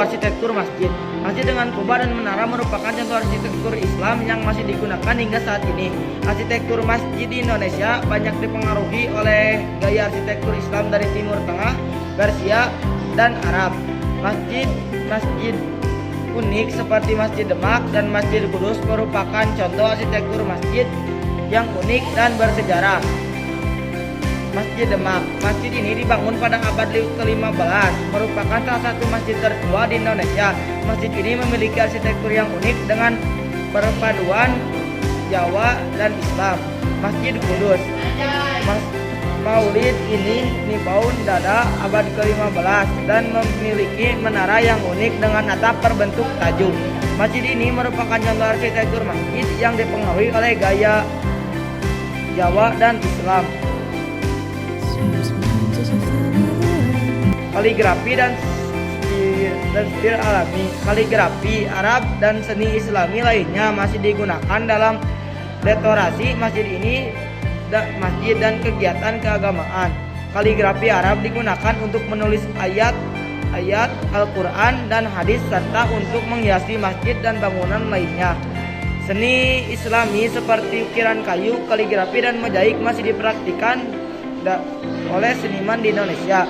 arsitektur masjid. Masjid dengan kubah dan menara merupakan contoh arsitektur Islam yang masih digunakan hingga saat ini. Arsitektur masjid di Indonesia banyak dipengaruhi oleh gaya arsitektur Islam dari Timur Tengah, Persia, dan Arab. Masjid unik seperti Masjid Demak dan Masjid Kudus merupakan contoh arsitektur masjid yang unik dan bersejarah. Masjid Demak. Masjid ini dibangun pada abad ke-15, merupakan salah satu masjid tertua di Indonesia. Masjid ini memiliki arsitektur yang unik dengan perpaduan Jawa dan Islam. Masjid Kudus. Maulid ini dibangun pada abad ke-15 dan memiliki menara yang unik dengan atap berbentuk tajuk. Masjid ini merupakan contoh arsitektur masjid yang dipengaruhi oleh gaya Jawa dan Islam. Kaligrafi dan stil alami. Kaligrafi Arab dan seni Islami lainnya masih digunakan dalam dekorasi masjid dan kegiatan keagamaan. Kaligrafi Arab digunakan untuk menulis ayat Al-Quran dan hadis serta untuk menghiasi masjid dan bangunan lainnya. Seni Islami seperti ukiran kayu, kaligrafi, dan mozaik masih dipraktikkan oleh seniman di Indonesia.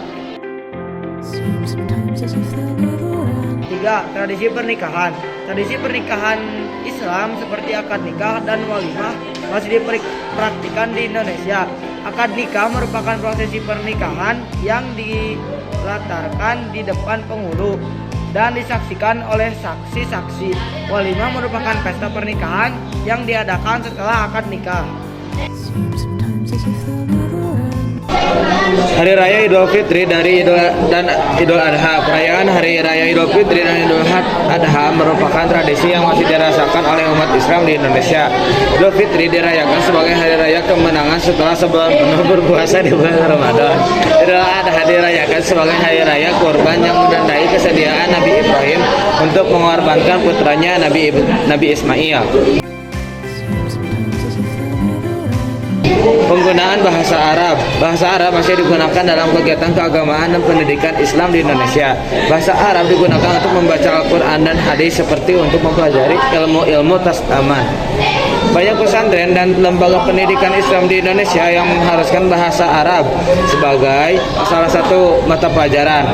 3. Tradisi pernikahan. Tradisi pernikahan Islam seperti akad nikah dan walimah masih dipraktikkan di Indonesia. Akad nikah merupakan prosesi pernikahan yang dilatarkan di depan penghulu dan disaksikan oleh saksi-saksi. Walimah merupakan pesta pernikahan yang diadakan setelah akad nikah. Hari Raya Idul Fitri dan Idul Adha. Perayaan Hari Raya Idul Fitri dan Idul Adha merupakan tradisi yang masih dirasakan oleh umat Islam di Indonesia. Idul Fitri dirayakan sebagai hari raya kemenangan setelah sebulan penuh berpuasa di bulan Ramadan. Idul Adha dirayakan sebagai hari raya kurban yang menandai kesediaan Nabi Ibrahim untuk mengorbankan putranya Nabi Ismail. Penggunaan bahasa Arab. Bahasa Arab masih digunakan dalam kegiatan keagamaan dan pendidikan Islam di Indonesia. Bahasa Arab digunakan untuk membaca Al-Quran dan hadis seperti untuk mempelajari ilmu-ilmu tastaman. Banyak pesantren dan lembaga pendidikan Islam di Indonesia yang mengharuskan bahasa Arab sebagai salah satu mata pelajaran.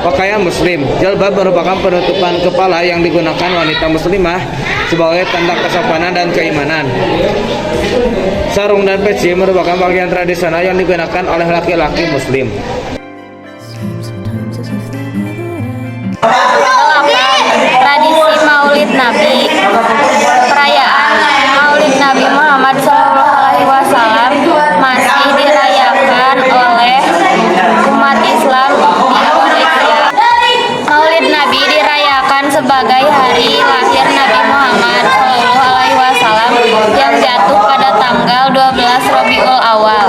Pakaian Muslim. Jalbab merupakan penutupan kepala yang digunakan wanita muslimah sebagai tanda kesopanan dan keimanan. Sarung dan peci merupakan pakaian tradisional yang digunakan oleh laki-laki muslim. 8. Tradisi Maulid Nabi. Perayaan Maulid Nabi Muhammad SAW masih dirayakan oleh umat Islam di Indonesia. Maulid Nabi dirayakan sebagai hari lahir Nabi Muhammad SAW yang jatuh pada tanggal 12 Rabiul Awal.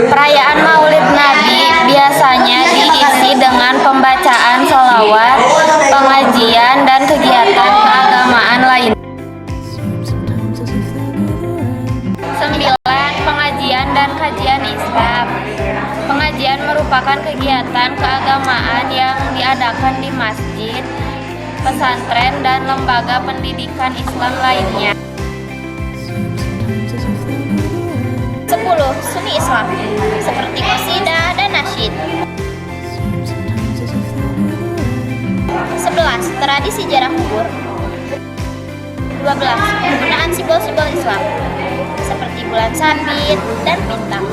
Perayaan Maulid Nabi biasanya diisi dengan pembacaan sholawat, pengajian, dan kegiatan keagamaan lain. 9. Pengajian dan kajian Islam. Pengajian merupakan kegiatan keagamaan yang diadakan di masjid, pesantren, dan lembaga pendidikan Islam lainnya. 10. Suni Islam seperti qasidah dan nasyid. 11. Tradisi jarah kubur. 12. Penggunaan simbol-simbol Islam seperti bulan sabit dan bintang.